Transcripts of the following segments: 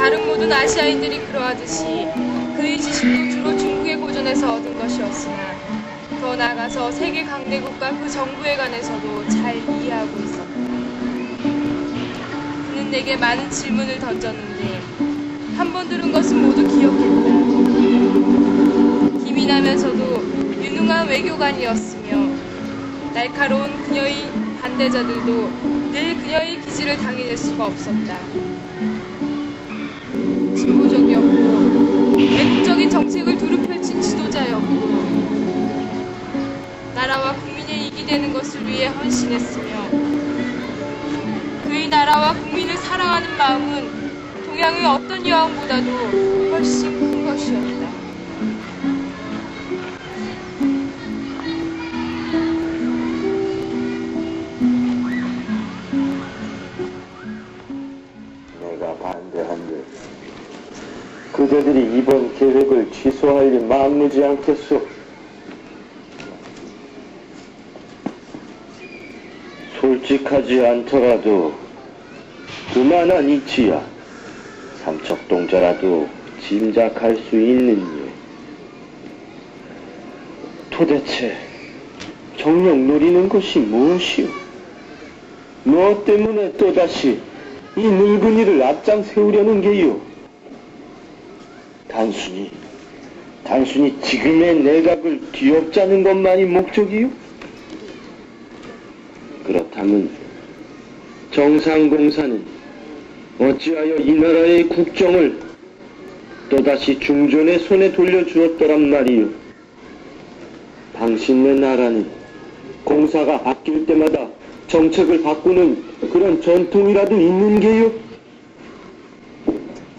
다른 모든 아시아인들이 그러하듯이 그의 지식도 주로 중국의 고전에서 얻은 것이었으나 더 나아가서 세계 강대국과 그 정부에 관해서도 잘 이해하고 있었다. 그는 내게 많은 질문을 던졌는데 한 번 들은 것은 모두 기억했다. 기민하면서도 유능한 외교관이었으며 날카로운 그녀의 반대자들도 늘 그녀의 기질을 당해낼 수가 없었다. 진보적이었고 외국적인 정책을 두루 펼친 지도자였고 나라와 국민의 이익이 되는 것을 위해 헌신했으며 그의 나라와 국민을 사랑하는 마음은 동양의 어떤 여왕보다도 훨씬 큰 것이었다. 내가 반대한데 그대들이 이번 계획을 취소하리 막무지 않겠소. 솔직하지 않더라도 그만한 이치야 삼척동자라도 짐작할 수 있는 일. 도대체 정녕 노리는 것이 무엇이오? 뭐 때문에 또다시 이 늙은이를 앞장 세우려는 게요? 단순히 지금의 내각을 뒤엎자는 것만이 목적이요? 그렇다면 정상공사는 어찌하여 이 나라의 국정을 또다시 중전의 손에 돌려주었더란 말이요? 당신네 나라는 공사가 바뀔 때마다 정책을 바꾸는 그런 전통이라도 있는 게요?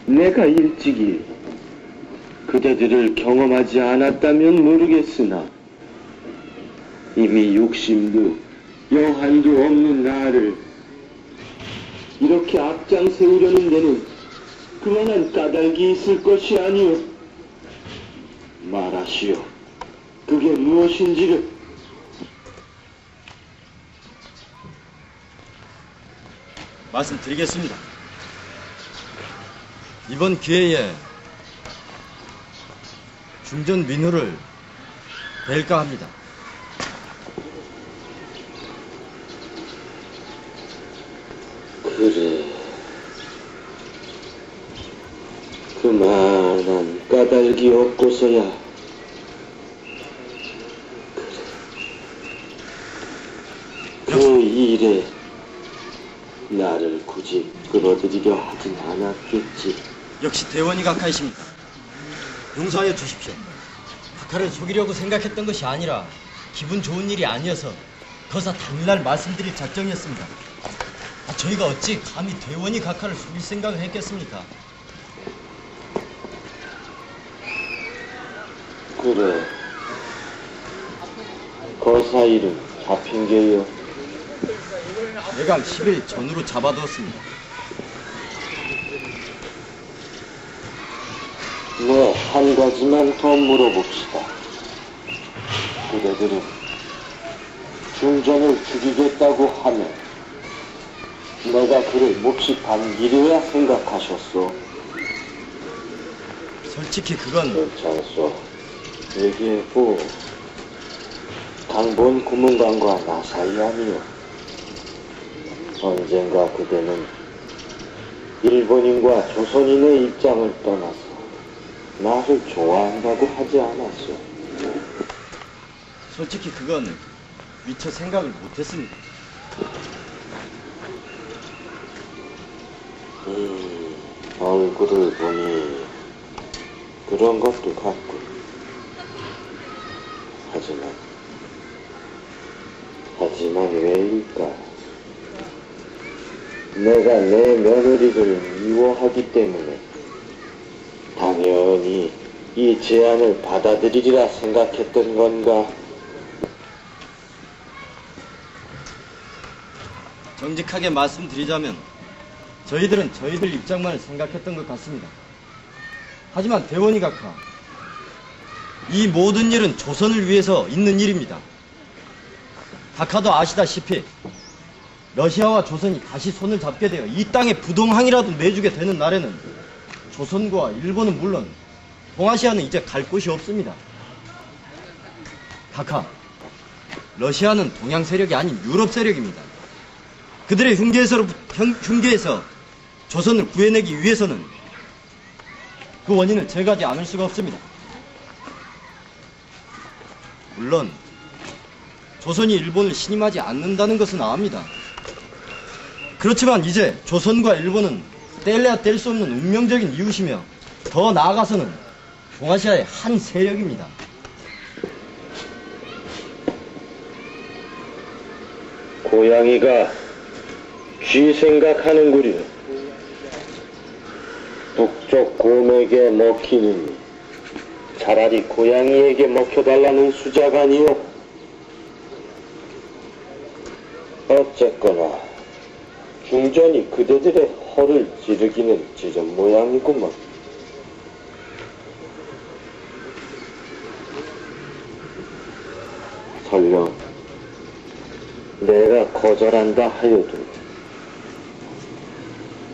내가 일찍이 그대들을 경험하지 않았다면 모르겠으나 이미 욕심도 여한도 없는 나를 이렇게 앞장 세우려는 데는 그만한 까닭이 있을 것이 아니오. 말하시오. 그게 무엇인지를. 말씀드리겠습니다. 이번 기회에 중전 민후를 뵐까 합니다. 그래. 그만한 까닭이 없고서야. 그래. 그 일에 나를 굳이 끌어들이려 하진 않았겠지. 역시 대원이 각하이십니다. 용서하여 주십시오. 각하를 속이려고 생각했던 것이 아니라 기분 좋은 일이 아니어서 거사 당일날 말씀드릴 작정이었습니다. 저희가 어찌 감히 대원이 각하를 속일 생각을 했겠습니까? 그래. 거사 일은 잡힌 게요. 내각 10일 전후로 잡아두었습니다. 뭐 한 가지만 더 물어봅시다. 그대들은 중전을 죽이겠다고 하면 내가 그를 몹시 반기려야 생각하셨소. 솔직히 그건... 괜찮소. 얘기해보. 당본 구문관과 나 사이 아니오. 언젠가 그대는 일본인과 조선인의 입장을 떠나서 나를 좋아한다고 하지 않았소. 솔직히 그건 미처 생각을 못했습니다. 얼굴을 보니 그런 것도 같고. 하지만 왜일까? 내가 내 며느리를 미워하기 때문에 당연히 이 제안을 받아들이리라 생각했던 건가? 정직하게 말씀드리자면 저희들은 저희들 입장만을 생각했던 것 같습니다. 하지만 대원이 각하, 이 모든 일은 조선을 위해서 있는 일입니다. 각하도 아시다시피 러시아와 조선이 다시 손을 잡게 되어 이 땅에 부동항이라도 내주게 되는 날에는 조선과 일본은 물론 동아시아는 이제 갈 곳이 없습니다. 카카, 러시아는 동양 세력이 아닌 유럽 세력입니다. 그들의 흉계에서 조선을 구해내기 위해서는 그 원인을 제거하지 않을 수가 없습니다. 물론 조선이 일본을 신임하지 않는다는 것은 압니다. 그렇지만 이제 조선과 일본은 뗄래야 뗄 수 없는 운명적인 이웃이며 더 나아가서는 동아시아의 한 세력입니다. 고양이가 쥐 생각하는구려. 북쪽 곰에게 먹히느니 차라리 고양이에게 먹혀달라는 수작 아니오. 어쨌거나 중전이 그대들의 허를 찌르기는 찌른 모양이구먼. 설령 내가 거절한다 하여도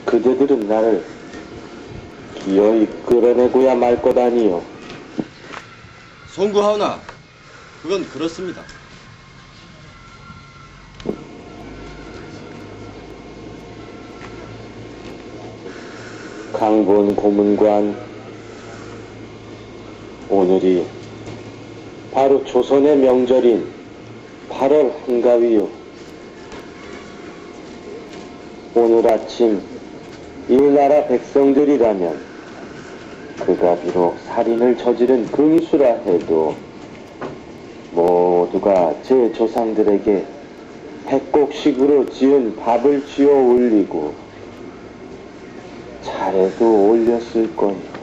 그대들은 나를 기어이 끌어내고야 말 것 아니오. 송구하오나, 그건 그렇습니다. 강본 고문관, 오늘이 바로 조선의 명절인 8월 한가위요. 오늘 아침 이 나라 백성들이라면 그가 비록 살인을 저지른 금수라 해도 모두가 제 조상들에게 백곡식으로 지은 밥을 쥐어 올리고 차례도 올렸을 거요.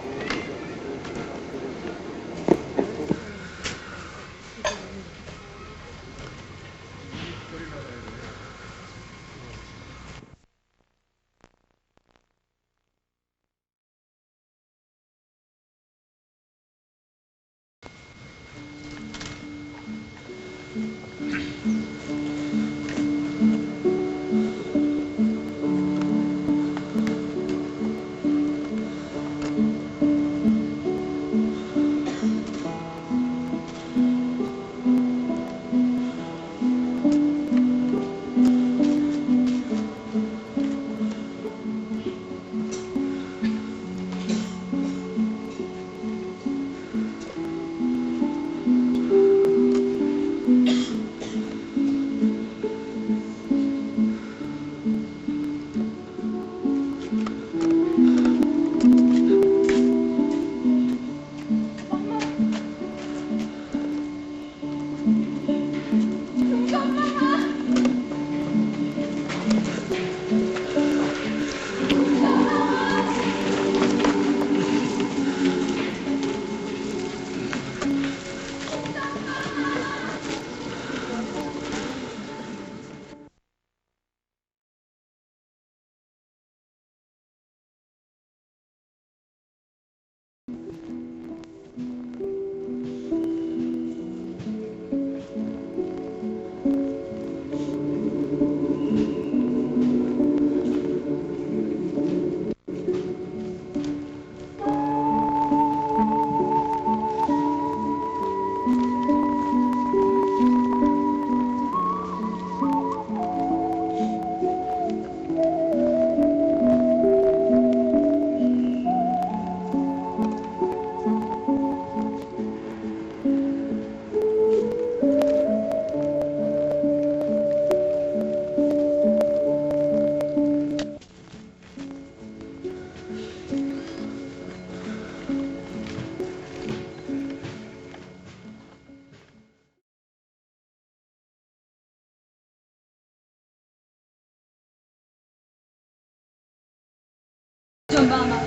전마마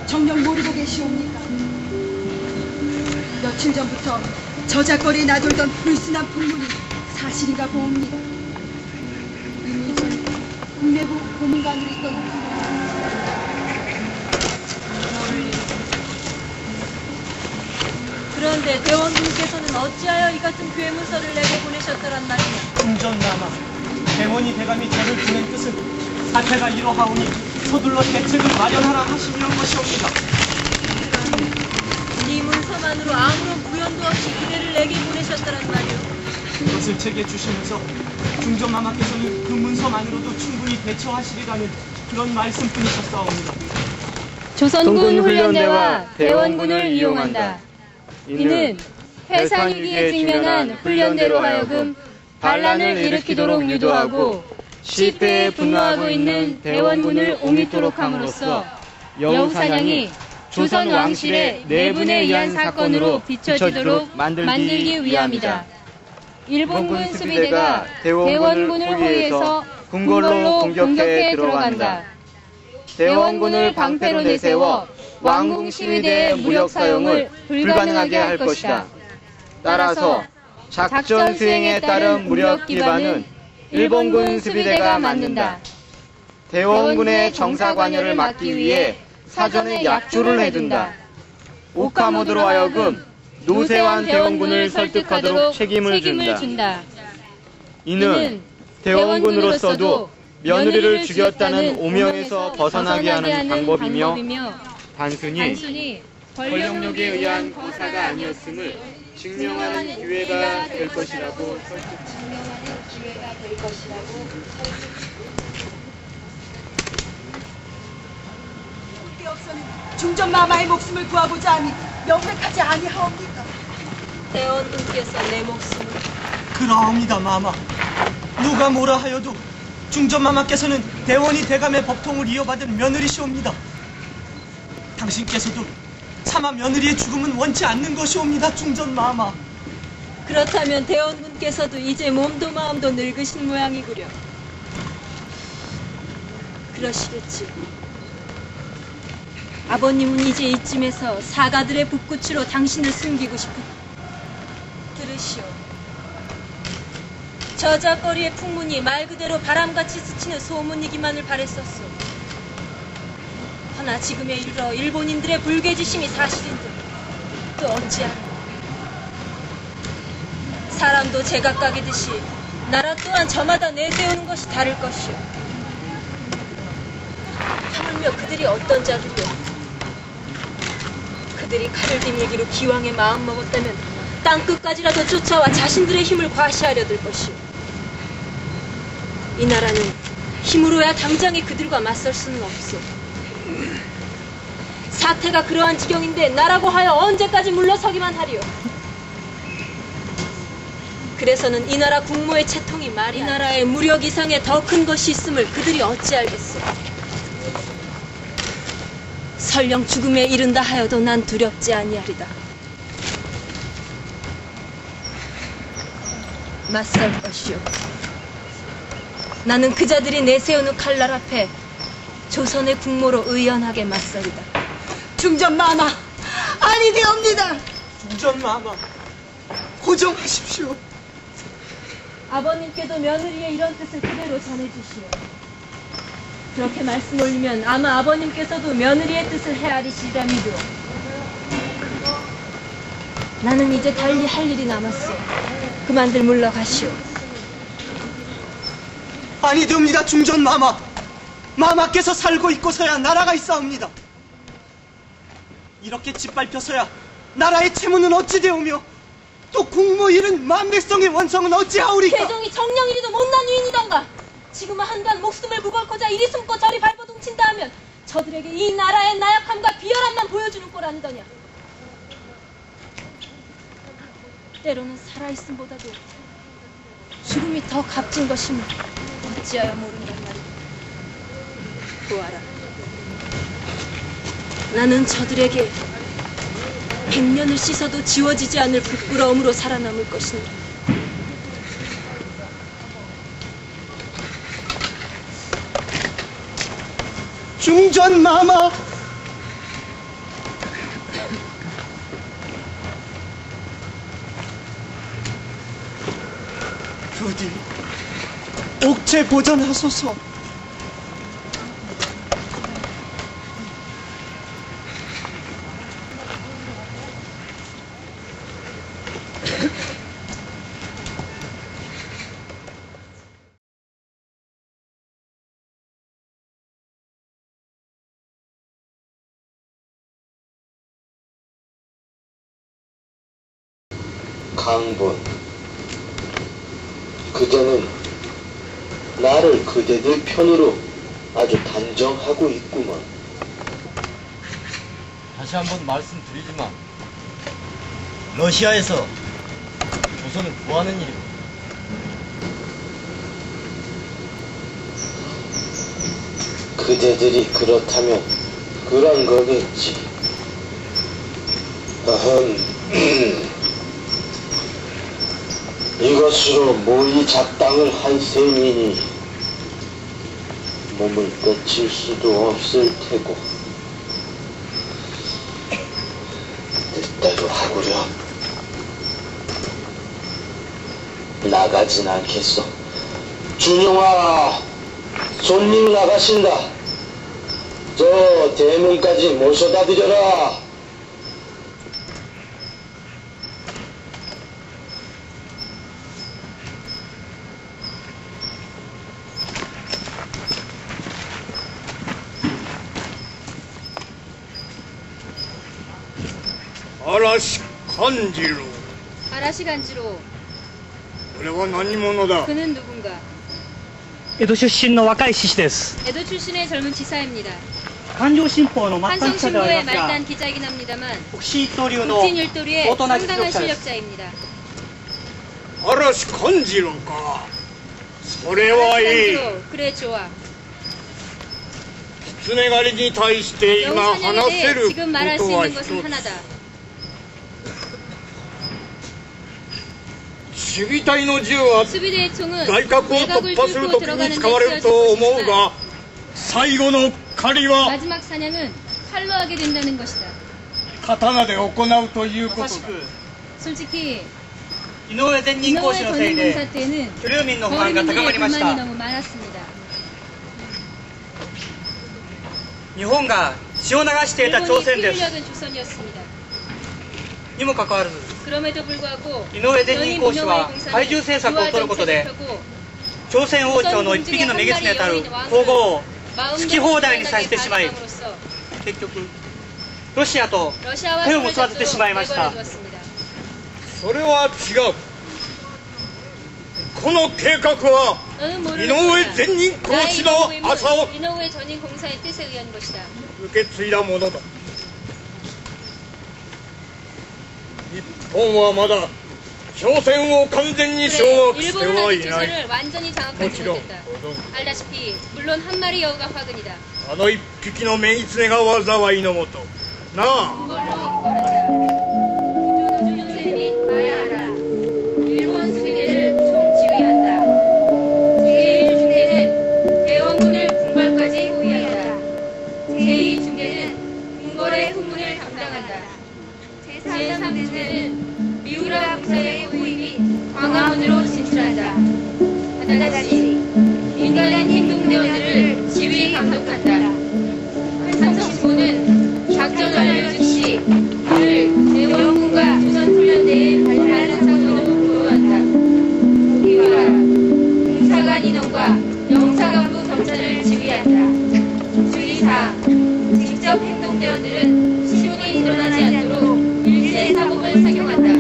정녕 모르고 계시옵니까? 며칠 전부터 저작거리에 나돌던 불순한 풍문이 사실인가 보옵니다. 이미 전 국내부 고문관으로 있던 그런데 대원님께서는 어찌하여 이 같은 괴문서를 내게 보내셨더란 말이냐? 궁전마마, 대원이 대감이 저를 보낸 뜻은 사태가 이러하오니 서둘러 대책을 마련하라 하시려는 것이옵니다. 이 문서만으로 아무런 구현도 없이 그대를 내게 보내셨다란 말이오. 그것을 제게 주시면서 중전마마께서는 그 문서만으로도 충분히 대처하시리라는 그런 말씀뿐이셨사옵니다. 조선군 훈련대와 대원군을 이용한다. 이는 해산 위기에 직면한 훈련대로 하여금 반란을 일으키도록 유도하고 실패에 분노하고 있는 대원군을 옹입도록 함으로써 여우사냥이 조선 왕실의 내분에 의한 사건으로 비춰지도록 만들기 위함이다. 일본군 수비대가 대원군을 호위해서 궁궐로 공격해 들어간다. 대원군을 방패로 내세워 왕궁 시위대의 무력 사용을 불가능하게 할 것이다. 따라서 작전 수행에 따른 무력 기반은 일본군 수비대가 맡는다. 대원군의 정사 관여를 막기 위해 사전에 약조를 해둔다. 오카모토로 하여금 노세환 대원군을 설득하도록 책임을 준다. 이는 대원군으로서도 며느리를 죽였다는 오명에서 벗어나게 하는 방법이며 단순히 권력력에 의한 고사가 아니었음을 증명하는 기회가 될 것이라고 게 없어는 중전마마의 목숨을 구하고자 하니 명백하지 아니하옵니까? 대원군께서 내 목숨을 그러옵니다, 마마. 누가 뭐라 하여도 중전마마께서는 대원이 대감의 법통을 이어받은 며느리시옵니다. 당신께서도 차마 며느리의 죽음은 원치 않는 것이옵니다, 중전마마. 그렇다면 대원군께서도 이제 몸도 마음도 늙으신 모양이구려. 그러시겠지. 아버님은 이제 이쯤에서 사가들의 붓구치로 당신을 숨기고 싶은. 들으시오. 저작거리의 풍문이 말 그대로 바람같이 스치는 소문이기만을 바랬었소. 허나 지금에 이르러 일본인들의 불괴지심이 사실인데 또 어찌하라. 사람도 제각각이듯이 나라 또한 저마다 내세우는 것이 다를 것이오. 하물며 그들이 어떤 자들이오. 그들이 칼을 디밀기로 기왕에 마음먹었다면 땅끝까지라도 쫓아와 자신들의 힘을 과시하려 들 것이오. 이 나라는 힘으로야 당장에 그들과 맞설 수는 없소. 사태가 그러한 지경인데 나라고 하여 언제까지 물러서기만 하리오. 그래서는 이 나라 국모의 채통이 말이 이 나라의 무력 이상의 더 큰 것이 있음을 그들이 어찌 알겠소. 설령 죽음에 이른다 하여도 난 두렵지 아니하리다. 맞설 것이오. 나는 그자들이 내세우는 칼날 앞에 조선의 국모로 의연하게 맞서리다. 중전마마 아니되옵니다. 중전마마, 고정하십시오. 아버님께도 며느리의 이런 뜻을 그대로 전해주시오. 그렇게 말씀 올리면 아마 아버님께서도 며느리의 뜻을 헤아리시리라 믿어. 나는 이제 달리 할 일이 남았어. 그만들 물러가시오. 아니되옵니다, 중전마마. 마마께서 살고 있고서야 나라가 있사옵니다. 이렇게 짓밟혀서야 나라의 채무는 어찌 되오며 또 국모 잃은 만백성의 원성은 어찌하오리까. 개종이 정령이리도 못난 유인이던가. 지금은 한간 목숨을 구걸코자 이리 숨고 저리 발버둥친다 하면 저들에게 이 나라의 나약함과 비열함만 보여주는 꼴 아니더냐. 때로는 살아있음보다도 죽음이 더 값진 것임을 어찌하여 모른단 말이오. 보아라. 나는 저들에게 100년을 씻어도 지워지지 않을 부끄러움으로 살아남을 것이니 중전마마. 부디 옥체 보전하소서. 강본, 그대는 나를 그대들 편으로 아주 단정하고 있구먼. 다시 한번 말씀드리지만 러시아에서 조선을 구하는 일이고 그대들이 그렇다면 그런 거겠지. 이것으로 모의 작당을 한 셈이니 몸을 끝일 수도 없을 테고 뜻대로 하구려. 나가진 않겠어. 준영아, 손님 나가신다. 저 대문까지 모셔다 드려라. 아라시 간지로. 아라시 간지로. これは何者だ? 그는 누군가? 江戸出身の若い志士です。 에도 출신의 젊은 지사입니다. 環状新報の末端記者ではあり 한성신보의 ますが 말단 기자이긴 합니다만 北進一刀流の 국진 율도류의 相当な実 상당한 力者です。 실력자입니다. 嵐勘次郎か。それはいい。 간지로. 그래 좋아. 狐狩りに対して今 영사냥에 話せ 대해 る 지금 こ 말할 と 수 は 있는 一 것은 つ。 하나다. 守備隊の銃は 수비대의 총은 外角を 외곽을 突破する 뚫고 ときに 들어가는 使われ 데 ると 쓰여질 思う 것이지만 が、最後の狩りは 마지막 사냥은 칼로 하게 된다는 것이다. 刀で行うということだ。まさしく 솔직히 井上前任講 이노우의 師のせい 전임 で 공사 때는 居留民の不安が高ま 거민들의 りまし 불만이 た。 너무 많았습니다. 日本が血を流していた朝 일본이 鮮で 피를 す。 얻은 조선이었습니다. にもかかわらず 그럼에도 불구하고 井上前任講師は対中政策を取ることで朝鮮王朝の一匹の目狐にたる皇后を好き放題にさせてしまい、結局ロシアと手を結ばせてしまいました。それは違う。この計画は井上前任講師の朝を 이노우의 전임 공사의 뜻에 의한 것이다. 受け継いだものだ。日本はまだ朝鮮を完全に掌 그래, 握して 일본은 は 아직 いない。 조선을 완전히 장악하지 모치로. 못했다. 알다시피 물론 한 마리 여우가 화근이다. あの一匹の目狐が災いのもと。なあ。 조선이 마야하라. 일본 수비대를 총지휘한다. 제1중대는 대원군을 군발까지 호위한다. 제2중대는 궁궐의 후문을 담당한다. 제3중대는 미우라 공사의 호위 및 광화문으로 진출한다. 다다시 민간인 행동대원들을 지휘 감독한다. 한성신보는 작전 완료 즉시 그를 대원군과 조선훈련대에 발표하는 상소로 보호한다. 보기와라. 공사관 인원과 영사관부 경찰을 지휘한다. 주의사 직접 행동대원들은 신문이 드러나지 않도록 일제사법을 적용한다.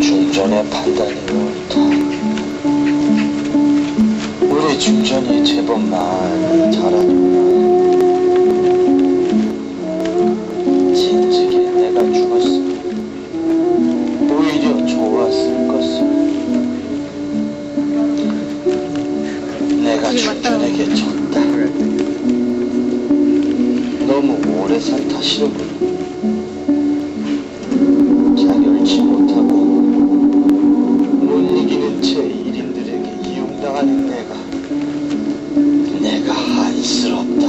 중전의 판단이 옳다. 우리 중전이 제법 많이 잘하는구나. 진즉에 내가 죽었으면 오히려 좋았을 것을. 내가 중전에게 졌다. 너무 오래 산 탓이로군. 자결치 못하고 못 이기는 제 1인들에게 이용당하는 내가 한스럽다.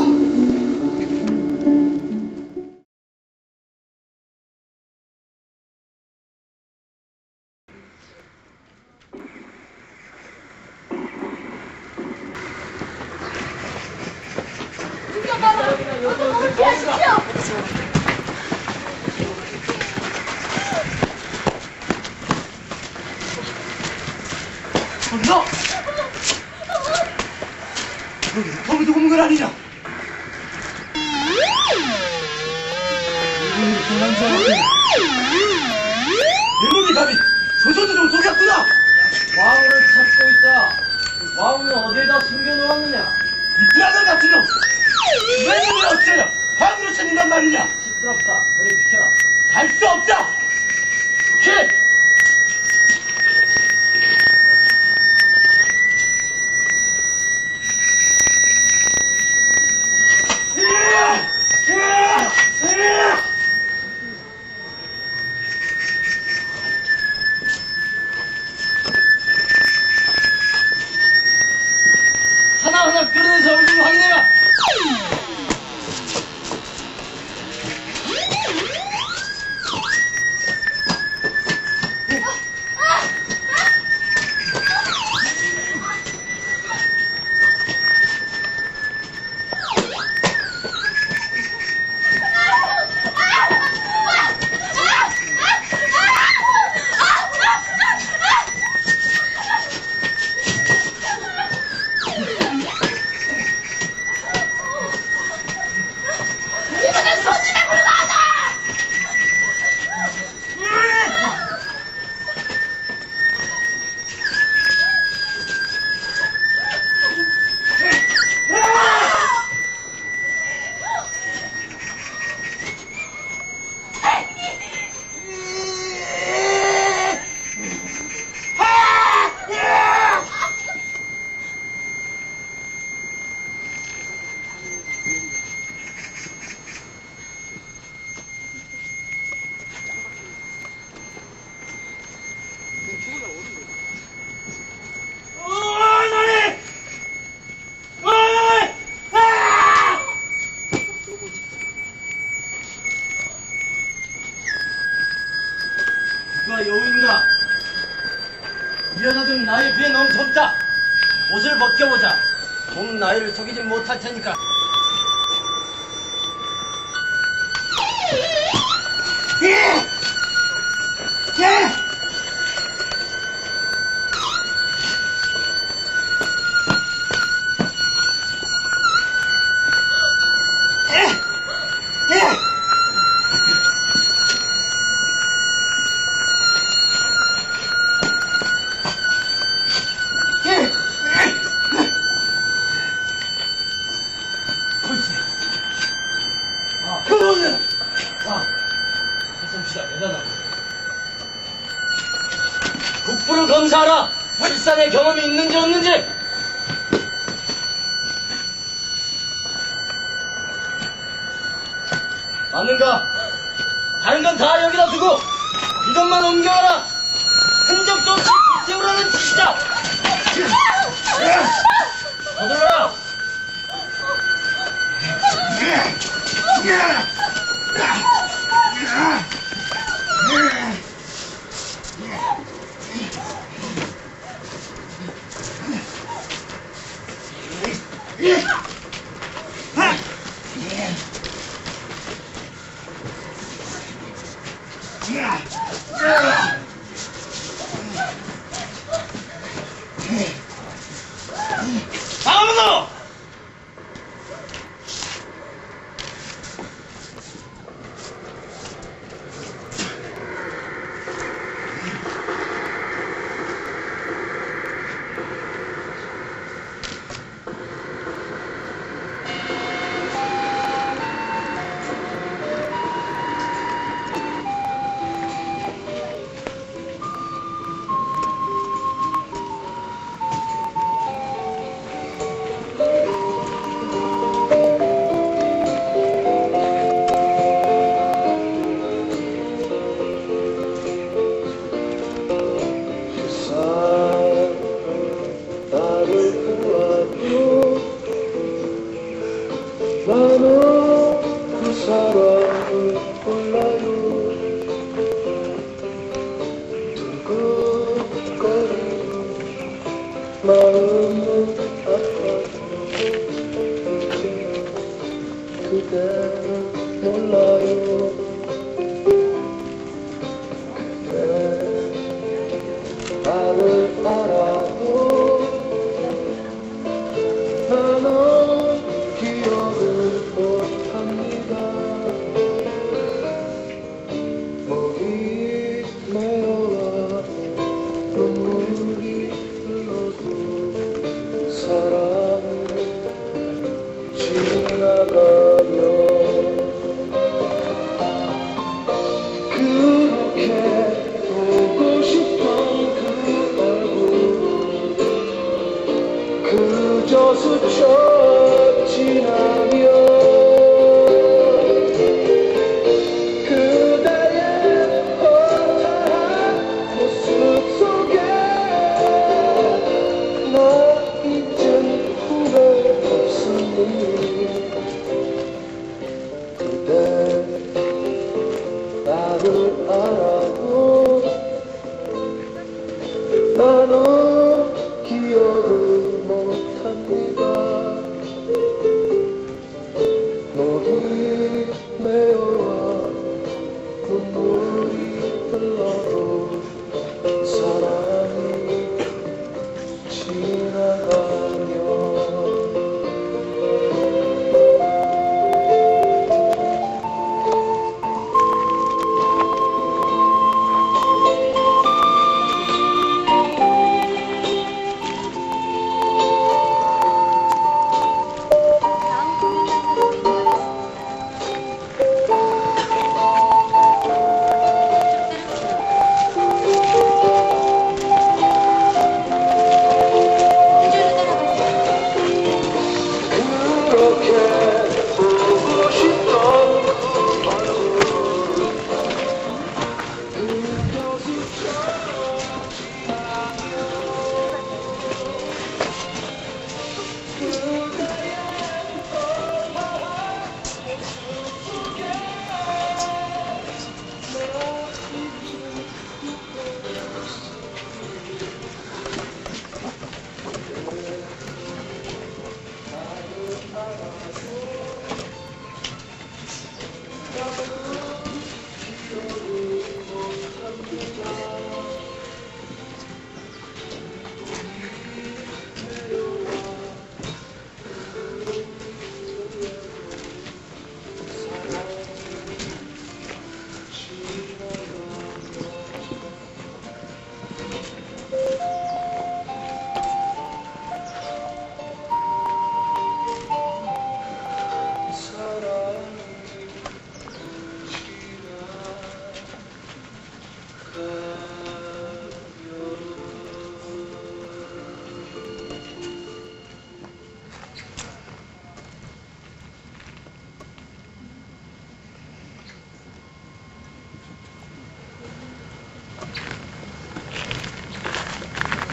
검을 두고 온 건 아니냐? 이놈이 감히 조선도 좀 속였구나! 왕을 찾고 있다. 왕은 어디에다 숨겨놓았느냐? 이 불안한 같은 놈! 왜 놈을 어쩌냐? 왕으로 찾는단 말이냐? 시끄럽다. 그래 비켜라. 갈 수 없다! 킬! 하나하나 끌어내서 얼굴을 확인해라. 누가 여우인가? 이 여자들은 나에 비해 너무 젊다. 옷을 벗겨보자. 좀 나이를 속이지 못할 테니까. 국부를 검사하라. 일산의 경험이 있는지 없는지. 맞는가? 다른 건 다 여기다 두고 이것만 옮겨와라. 흔적도 없이 세우라는 짓이다. 서둘러라. 아무도! 마음은 아파도 그대는 몰라요. 그대 나를 알아도 나는 그저 스쳐 지나며 그대의 허탈한 모습 속에 나 잊은 후회 없으니 그대 나를 알아도 나는 기억을 못합니다. 녹이 메어와 눈물이 흘러도 사랑이 지나가며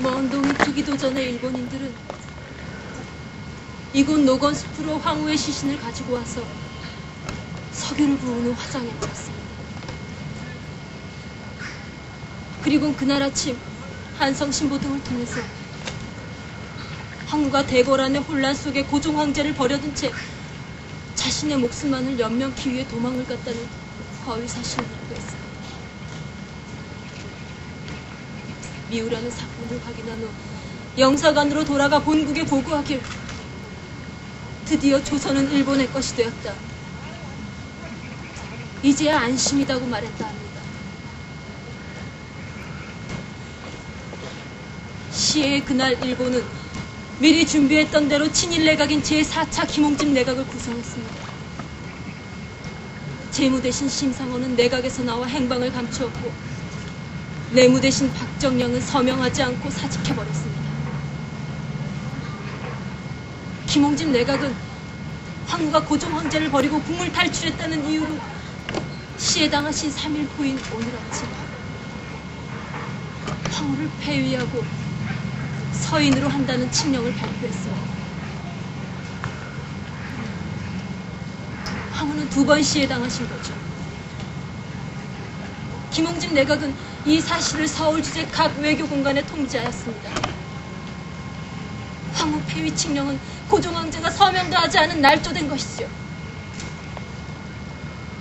먼 동이 트기도 전에 일본인들은 이곳 노건숲으로 황후의 시신을 가지고 와서 석유를 부은 후 화장해버렸습니다. 그리고 그날 아침 한성 신보 등을 통해서 황후가 대궐안의 혼란 속에 고종 황제를 버려둔 채 자신의 목숨만을 연명키 위해 도망을 갔다는 허위 사실을 발표했습니다. 미우라는 사건을 확인한 후 영사관으로 돌아가 본국에 보고하길 드디어 조선은 일본의 것이 되었다. 이제야 안심이다고 말했다 합니다. 시해의 그날 일본은 미리 준비했던 대로 친일 내각인 제4차 김홍집 내각을 구성했습니다. 재무 대신 심상원은 내각에서 나와 행방을 감추었고 내무 대신 박정영은 서명하지 않고 사직해버렸습니다. 김홍집 내각은 황후가 고종 황제를 버리고 국물 탈출했다는 이유로 시해당하신 3일 후인 오늘 아침 황후를 폐위하고 서인으로 한다는 칙령을 발표했습니다. 황후는 2번 시해당하신 거죠. 김홍집 내각은 이 사실을 서울 주재 각 외교공간에 통지하였습니다. 황후 폐위 칙령은 고종 황제가 서명도 하지 않은 날조된 것이죠.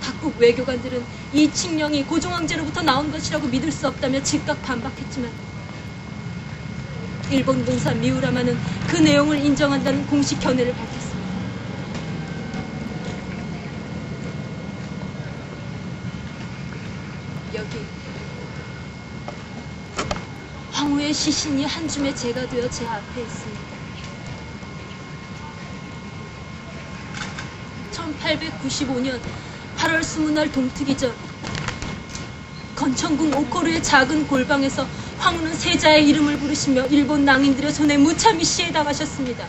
각국 외교관들은 이 칙령이 고종 황제로부터 나온 것이라고 믿을 수 없다며 즉각 반박했지만 일본 공사 미우라마는 그 내용을 인정한다는 공식 견해를 밝혔습니다. 여기 황후의 시신이 한 줌의 재가 되어 제 앞에 있습니다. 1895년 8월 20날 동특이절 건천궁 오코르의 작은 골방에서 황후는 세자의 이름을 부르시며 일본 낭인들의 손에 무참히 시해 당하셨습니다.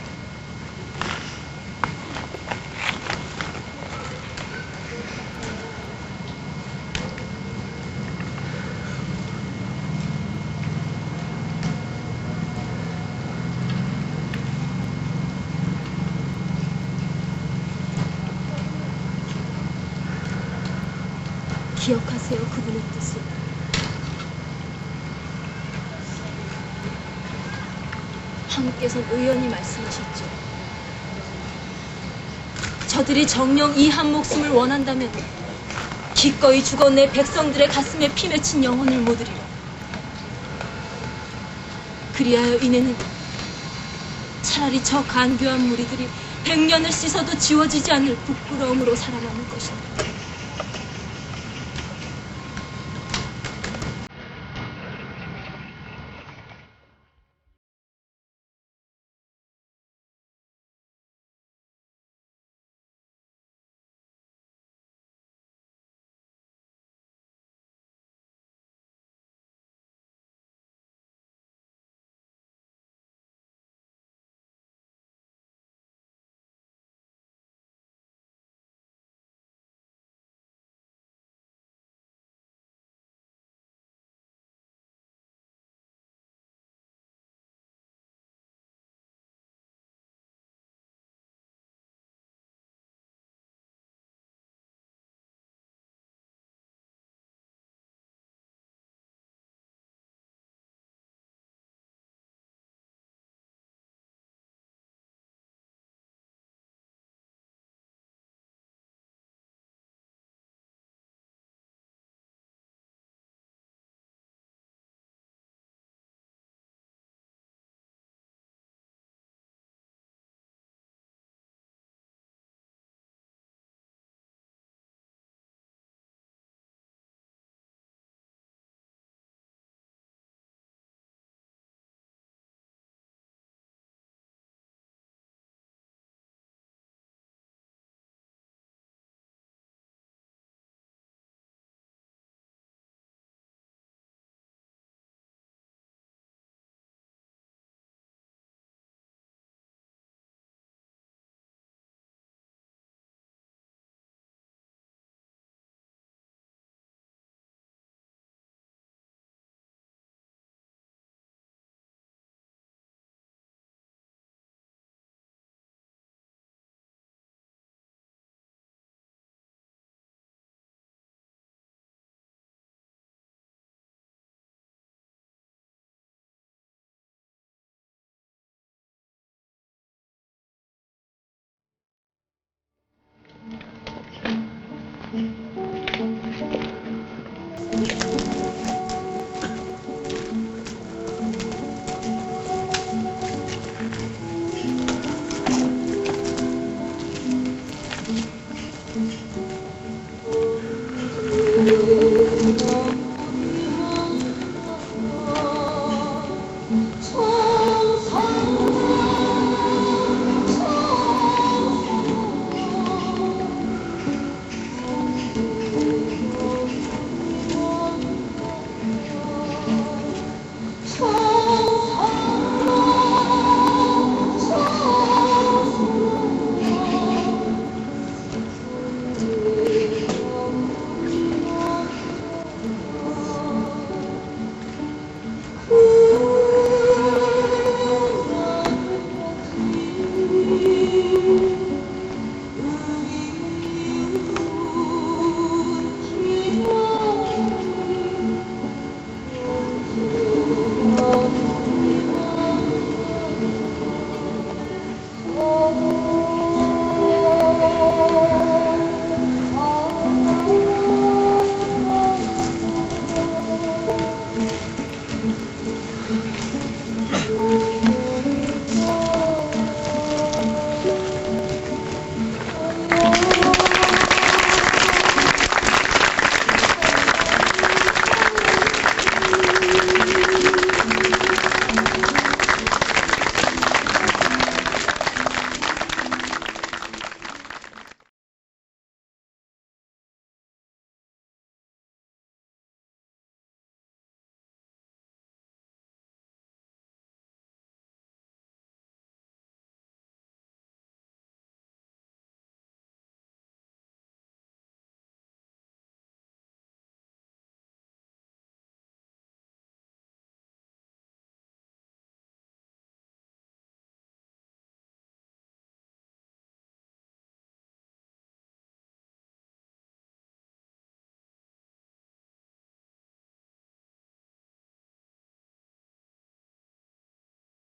기억하세요, 그분의 뜻을. 황후께서는 의연히 말씀하셨죠. 저들이 정녕 이 한 목숨을 원한다면 기꺼이 죽어 내 백성들의 가슴에 피 맺힌 영혼을 모으리라. 그리하여 이내는 차라리 저 간교한 무리들이 100년을 씻어도 지워지지 않을 부끄러움으로 살아남을 것입니다.